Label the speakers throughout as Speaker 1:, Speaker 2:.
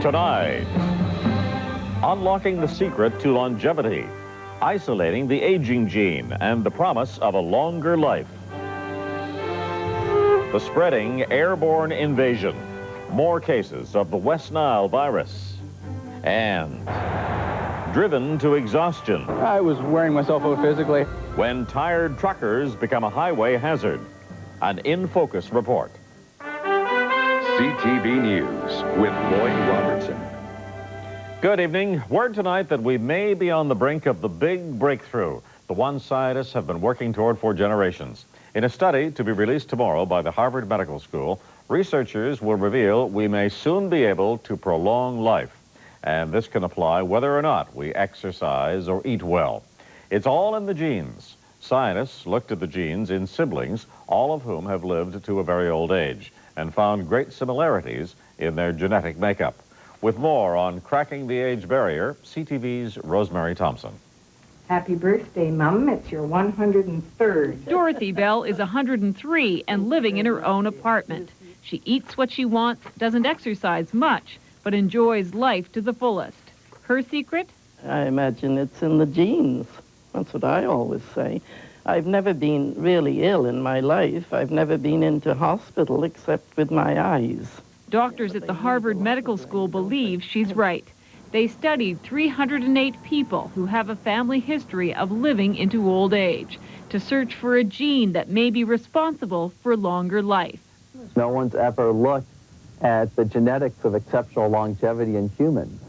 Speaker 1: Tonight, unlocking the secret to longevity, isolating the aging gene and the promise of a longer life. The spreading airborne invasion, more cases of the West Nile virus, and driven to exhaustion.
Speaker 2: I was wearing myself out physically.
Speaker 1: When tired truckers become a highway hazard. An In Focus report.
Speaker 3: CTV News with Lloyd Robertson.
Speaker 1: Good evening. Word tonight that we may be on the brink of the big breakthrough, the one scientists have been working toward for generations. In a study to be released tomorrow by the Harvard Medical School, researchers will reveal we may soon be able to prolong life. And this can apply whether or not we exercise or eat well. It's all in the genes. Scientists looked at the genes in siblings, all of whom have lived to a very old age, and found great similarities in their genetic makeup. With more on cracking the age barrier, CTV's Rosemary Thompson.
Speaker 4: Happy birthday, Mum. It's your 103rd.
Speaker 5: Dorothy Bell is 103 and living in her own apartment. She eats what she wants, doesn't exercise much, but enjoys life to the fullest. Her secret?
Speaker 6: I imagine it's in the genes. That's what I always say. I've never been really ill in my life. I've never been into hospital except with my eyes.
Speaker 5: Doctors at the Harvard Medical School believe she's right. They studied 308 people who have a family history of living into old age to search for a gene that may be responsible for longer life.
Speaker 7: No one's ever looked at the genetics of exceptional longevity in humans.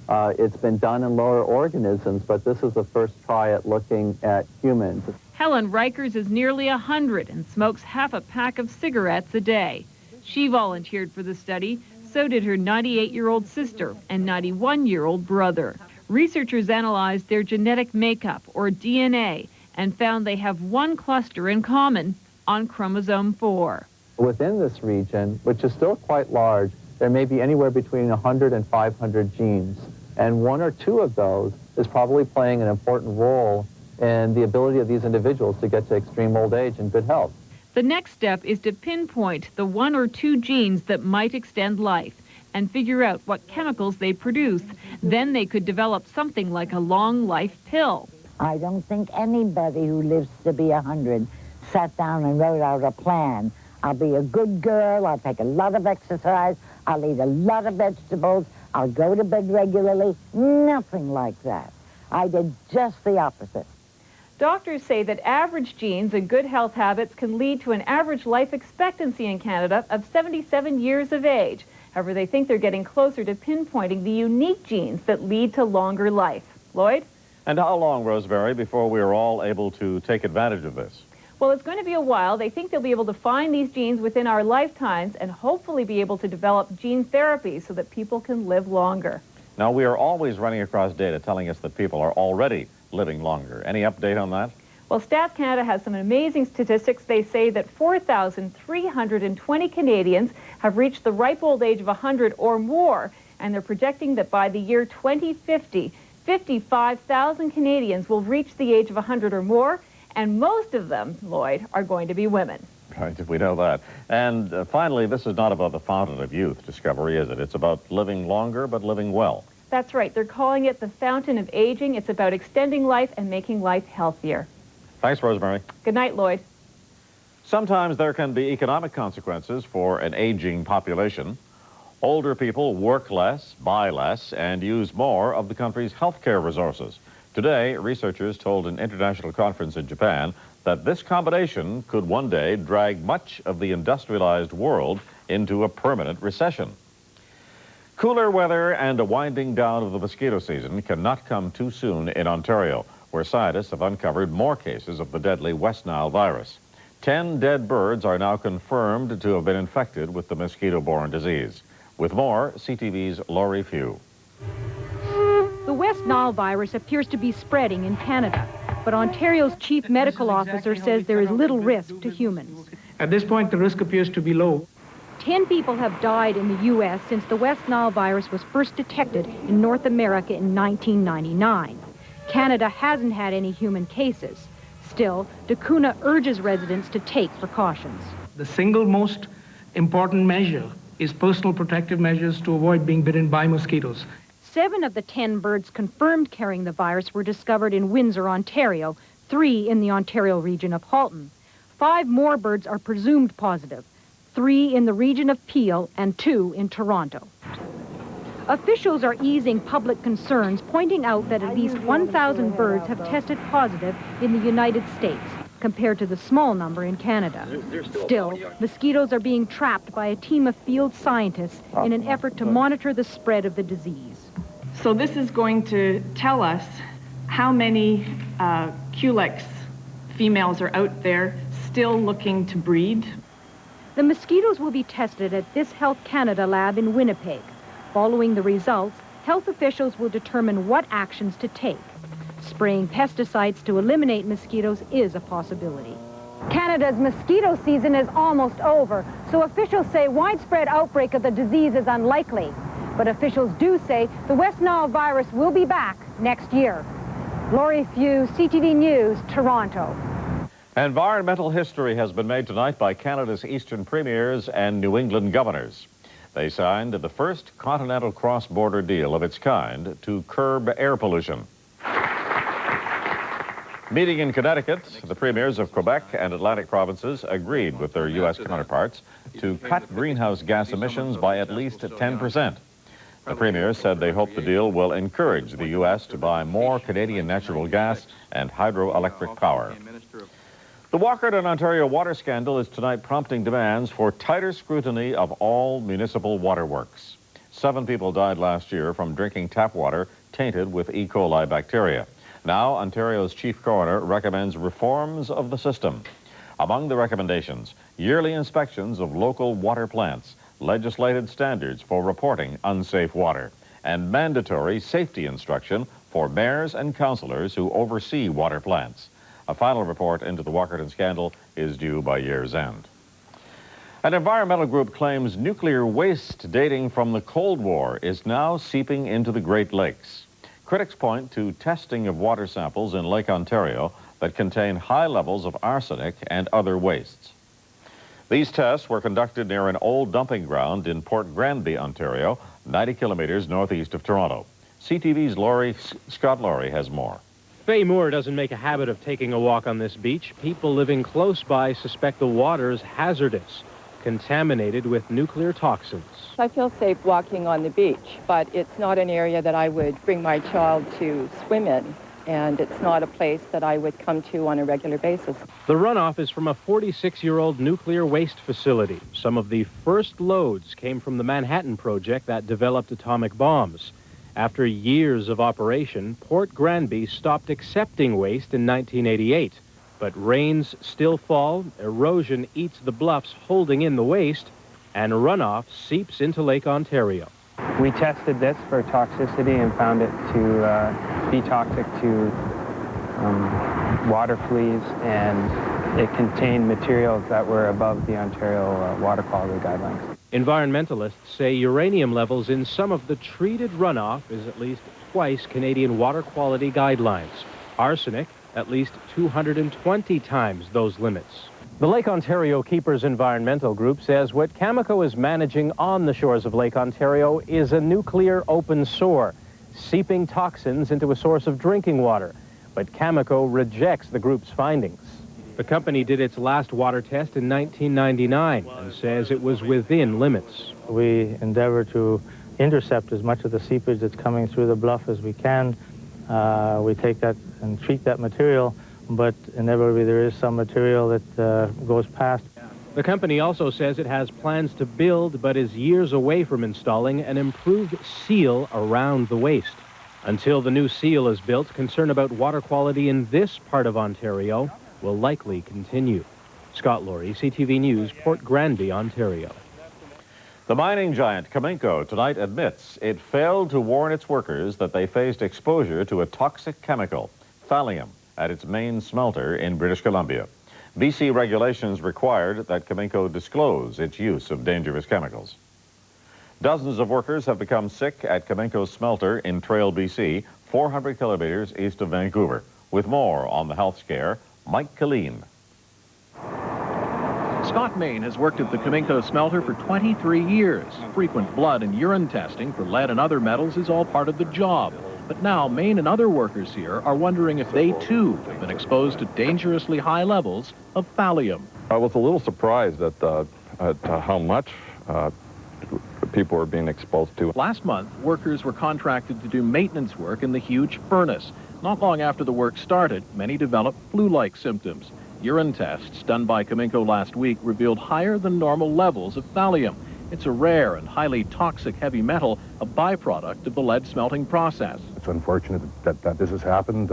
Speaker 7: It's been done in lower organisms, but this is the first try at looking at humans.
Speaker 5: Helen Rikers is nearly 100 and smokes half a pack of cigarettes a day. She volunteered for the study. So did her 98-year-old sister and 91-year-old brother. Researchers analyzed their genetic makeup, or DNA, and found they have one cluster in common on chromosome 4.
Speaker 7: Within this region, which is still quite large, there may be anywhere between 100 and 500 genes. And one or two of those is probably playing an important role in the ability of these individuals to get to extreme old age and good health.
Speaker 5: The next step is to pinpoint the one or two genes that might extend life and figure out what chemicals they produce. Then they could develop something like a long life pill.
Speaker 8: I don't think anybody who lives to be 100 sat down and wrote out a plan. I'll be a good girl, I'll take a lot of exercise, I'll eat a lot of vegetables, I'll go to bed regularly. Nothing like that. I did just the opposite.
Speaker 5: Doctors say that average genes and good health habits can lead to an average life expectancy in Canada of 77 years of age. However, they think they're getting closer to pinpointing the unique genes that lead to longer life. Lloyd?
Speaker 1: And how long, Rosemary, before we are all able to take advantage of this?
Speaker 5: Well, it's going to be a while. They think they'll be able to find these genes within our lifetimes and hopefully be able to develop gene therapy so that people can live longer.
Speaker 1: Now, we are always running across data telling us that people are already living longer. Any update on that?
Speaker 5: Well, Stats Canada has some amazing statistics. They say that 4,320 Canadians have reached the ripe old age of 100 or more, and they're projecting that by the year 2050, 55,000 Canadians will reach the age of 100 or more, and most of them, Lloyd, are going to be women.
Speaker 1: Right, we know that. And finally, this is not about the fountain of youth discovery, is it? It's about living longer, but living well.
Speaker 5: That's right. They're calling it the fountain of aging. It's about extending life and making life healthier.
Speaker 1: Thanks, Rosemary.
Speaker 5: Good night, Lloyd.
Speaker 1: Sometimes there can be economic consequences for an aging population. Older people work less, buy less, and use more of the country's healthcare resources. Today, researchers told an international conference in Japan that this combination could one day drag much of the industrialized world into a permanent recession. Cooler weather and a winding down of the mosquito season cannot come too soon in Ontario, where scientists have uncovered more cases of the deadly West Nile virus. 10 dead birds are now confirmed to have been infected with the mosquito-borne disease. With more, CTV's Laurie Few.
Speaker 9: The West Nile virus appears to be spreading in Canada, but Ontario's chief medical officer says there is little risk to humans.
Speaker 10: At this point, the risk appears to be low.
Speaker 9: 10 people have died in the U.S. since the West Nile virus was first detected in North America in 1999. Canada hasn't had any human cases. Still, Dacuna urges residents to take precautions.
Speaker 10: The single most important measure is personal protective measures to avoid being bitten by mosquitoes.
Speaker 9: 7 of the 10 birds confirmed carrying the virus were discovered in Windsor, Ontario, 3 in the Ontario region of Halton. 5 more birds are presumed positive, 3 in the region of Peel and 2 in Toronto. Officials are easing public concerns, pointing out that at least 1,000 birds have tested positive in the United States, compared to the small number in Canada. Still, mosquitoes are being trapped by a team of field scientists in an effort to monitor the spread of the disease.
Speaker 11: So this is going to tell us how many Culex females are out there still looking to breed.
Speaker 9: The mosquitoes will be tested at this Health Canada lab in Winnipeg. Following the results, health officials will determine what actions to take. Spraying pesticides to eliminate mosquitoes is a possibility.
Speaker 12: Canada's mosquito season is almost over, so officials say widespread outbreak of the disease is unlikely. But officials do say the West Nile virus will be back next year. Lori Few, CTV News, Toronto.
Speaker 1: Environmental history has been made tonight by Canada's Eastern Premiers and New England governors. They signed the first continental cross-border deal of its kind to curb air pollution. Meeting in Connecticut, the premiers of Quebec and Atlantic provinces agreed with their U.S. counterparts to cut greenhouse gas emissions by at least 10%. The premiers said they hope the deal will encourage the U.S. to buy more Canadian natural gas and hydroelectric power. The Walkerton, Ontario water scandal is tonight prompting demands for tighter scrutiny of all municipal waterworks. 7 people died last year from drinking tap water tainted with E. coli bacteria. Now, Ontario's chief coroner recommends reforms of the system. Among the recommendations, yearly inspections of local water plants, legislated standards for reporting unsafe water, and mandatory safety instruction for mayors and councillors who oversee water plants. A final report into the Walkerton scandal is due by year's end. An environmental group claims nuclear waste dating from the Cold War is now seeping into the Great Lakes. Critics point to testing of water samples in Lake Ontario that contain high levels of arsenic and other wastes. These tests were conducted near an old dumping ground in Port Granby, Ontario, 90 kilometers northeast of Toronto. CTV's Scott Laurie has more.
Speaker 13: Faye Moore doesn't make a habit of taking a walk on this beach. People living close by suspect the water is hazardous, contaminated with nuclear toxins.
Speaker 14: I feel safe walking on the beach, but it's not an area that I would bring my child to swim in, and it's not a place that I would come to on a regular basis.
Speaker 13: The runoff is from a 46-year-old nuclear waste facility. Some of the first loads came from the Manhattan Project that developed atomic bombs. After years of operation, Port Granby stopped accepting waste in 1988. But rains still fall, erosion eats the bluffs holding in the waste, and runoff seeps into Lake Ontario.
Speaker 15: We tested this for toxicity and found it to be toxic to water fleas, and it contained materials that were above the Ontario water quality guidelines.
Speaker 13: Environmentalists say uranium levels in some of the treated runoff is at least twice Canadian water quality guidelines. Arsenic, at least 220 times those limits. The Lake Ontario Keepers Environmental Group says what Cameco is managing on the shores of Lake Ontario is a nuclear open sore, seeping toxins into a source of drinking water. But Cameco rejects the group's findings. The company did its last water test in 1999 and says it was within limits.
Speaker 16: We endeavor to intercept as much of the seepage that's coming through the bluff as we can. We take that and treat that material, but inevitably there is some material that goes past.
Speaker 13: The company also says it has plans to build, but is years away from installing an improved seal around the waste. Until the new seal is built, concern about water quality in this part of Ontario will likely continue. Scott Laurie, CTV News, Port Granby, Ontario.
Speaker 1: The mining giant Cameco tonight admits it failed to warn its workers that they faced exposure to a toxic chemical, thallium, at its main smelter in British Columbia. BC regulations required that Cameco disclose its use of dangerous chemicals. Dozens of workers have become sick at Cameco's smelter in Trail, BC, 400 kilometers east of Vancouver. With more on the health scare, Mike Killeen.
Speaker 17: Scott Main has worked at the CKCO smelter for 23 years. Frequent blood and urine testing for lead and other metals is all part of the job. But now Main and other workers here are wondering if they too have been exposed to dangerously high levels of thallium.
Speaker 3: I was a little surprised at how much people are being exposed to.
Speaker 17: Last month, workers were contracted to do maintenance work in the huge furnace. Not long after the work started, many developed flu-like symptoms. Urine tests done by CKCO last week revealed higher than normal levels of thallium. It's a rare and highly toxic heavy metal, a byproduct of the lead smelting process.
Speaker 18: It's unfortunate that this has happened.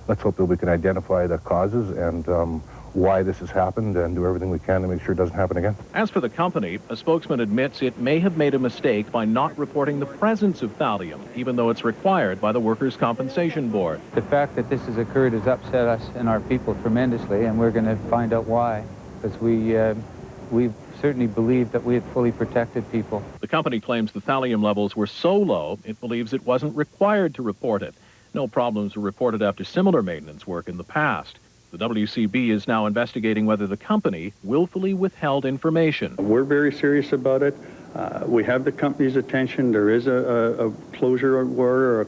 Speaker 18: Let's hope that we can identify the causes and why this has happened and do everything we can to make sure it doesn't happen again.
Speaker 17: As for the company, a spokesman admits it may have made a mistake by not reporting the presence of thallium, even though it's required by the Workers' Compensation Board.
Speaker 2: The fact that this has occurred has upset us and our people tremendously, and we're going to find out why, because we certainly believed that we had fully protected people.
Speaker 17: The company claims the thallium levels were so low, it believes it wasn't required to report it. No problems were reported after similar maintenance work in the past. The WCB is now investigating whether the company willfully withheld information.
Speaker 19: We're very serious about it. We have the company's attention. There is a closure order or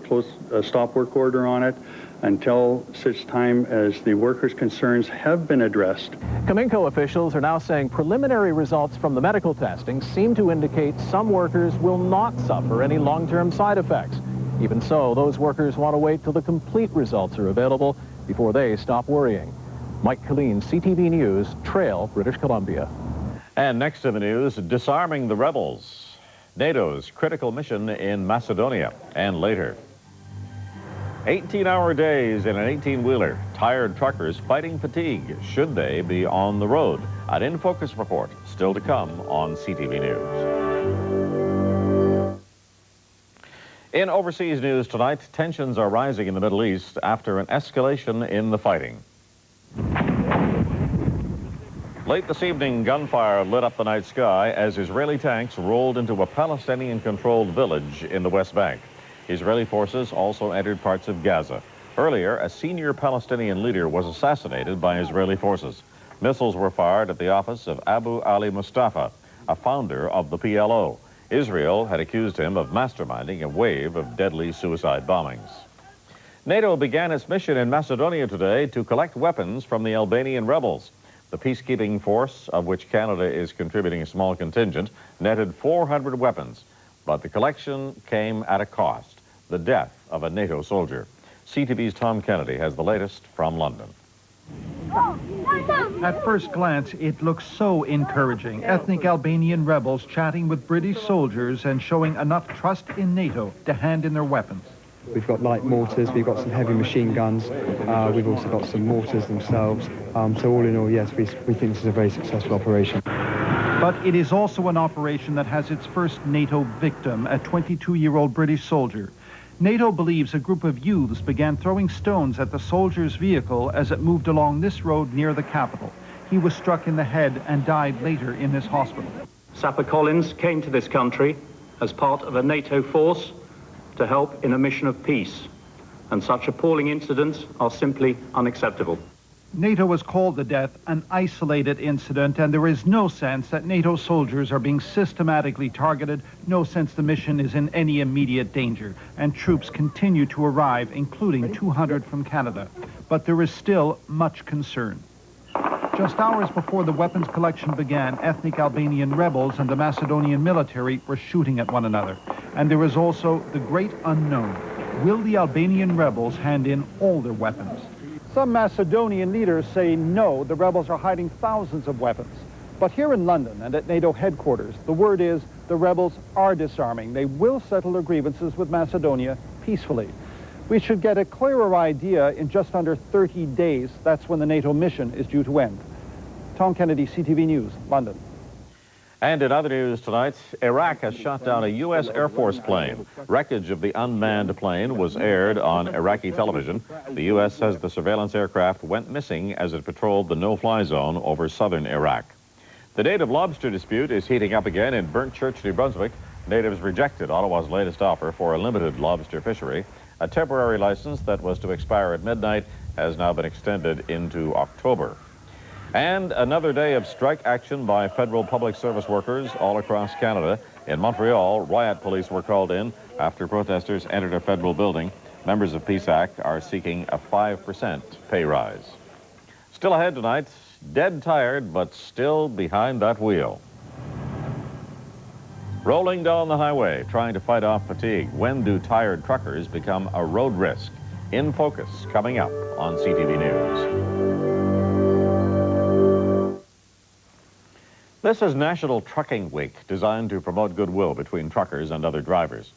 Speaker 19: a stop work order on it until such time as the workers' concerns have been addressed.
Speaker 17: CKCO officials are now saying preliminary results from the medical testing seem to indicate some workers will not suffer any long-term side effects. Even so, those workers want to wait till the complete results are available before they stop worrying. Mike Killeen, CTV News, Trail, British Columbia.
Speaker 1: And next to the news, disarming the rebels. NATO's critical mission in Macedonia. And later, 18-hour days in an 18-wheeler. Tired truckers fighting fatigue. Should they be on the road? An In Focus report still to come on CTV News. In overseas news tonight, tensions are rising in the Middle East after an escalation in the fighting. Late this evening, gunfire lit up the night sky as Israeli tanks rolled into a Palestinian-controlled village in the West Bank. Israeli forces also entered parts of Gaza. Earlier, a senior Palestinian leader was assassinated by Israeli forces. Missiles were fired at the office of Abu Ali Mustafa, a founder of the PLO. Israel had accused him of masterminding a wave of deadly suicide bombings. NATO began its mission in Macedonia today to collect weapons from the Albanian rebels. The peacekeeping force, of which Canada is contributing a small contingent, netted 400 weapons. But the collection came at a cost, the death of a NATO soldier. CTV's Tom Kennedy has the latest from London.
Speaker 20: At first glance, it looks so encouraging. Ethnic Albanian rebels chatting with British soldiers and showing enough trust in NATO to hand in their weapons.
Speaker 21: We've got light mortars, we've got some heavy machine guns, we've also got some mortars themselves. So all in all, yes, we think this is a very successful operation.
Speaker 20: But it is also an operation that has its first NATO victim, a 22-year-old British soldier. NATO believes a group of youths began throwing stones at the soldier's vehicle as it moved along this road near the capital. He was struck in the head and died later in this hospital.
Speaker 22: Sapper Collins came to this country as part of a NATO force to help in a mission of peace, and such appalling incidents are simply unacceptable.
Speaker 20: NATO has called the death an isolated incident, and there is no sense that NATO soldiers are being systematically targeted, no sense the mission is in any immediate danger, and troops continue to arrive, including 200 from Canada. But there is still much concern. Just hours before the weapons collection began, ethnic Albanian rebels and the Macedonian military were shooting at one another. And there is also the great unknown. Will the Albanian rebels hand in all their weapons? Some Macedonian leaders say no, the rebels are hiding thousands of weapons. But here in London and at NATO headquarters, the word is the rebels are disarming. They will settle their grievances with Macedonia peacefully. We should get a clearer idea in just under 30 days. That's when the NATO mission is due to end. Tom Kennedy, CTV News, London.
Speaker 1: And in other news tonight, Iraq has shot down a U.S. Air Force plane. Wreckage of the unmanned plane was aired on Iraqi television. The U.S. says the surveillance aircraft went missing as it patrolled the no-fly zone over southern Iraq. The native lobster dispute is heating up again in Burnt Church, New Brunswick. Natives rejected Ottawa's latest offer for a limited lobster fishery. A temporary license that was to expire at midnight has now been extended into October. And another day of strike action by federal public service workers all across Canada. In Montreal, riot police were called in after protesters entered a federal building. Members of PSAC are seeking a 5% pay rise. Still ahead tonight, dead tired, but still behind that wheel. Rolling down the highway, trying to fight off fatigue. When do tired truckers become a road risk? In Focus, coming up on CTV News. This is National Trucking Week, designed to promote goodwill between truckers and other drivers.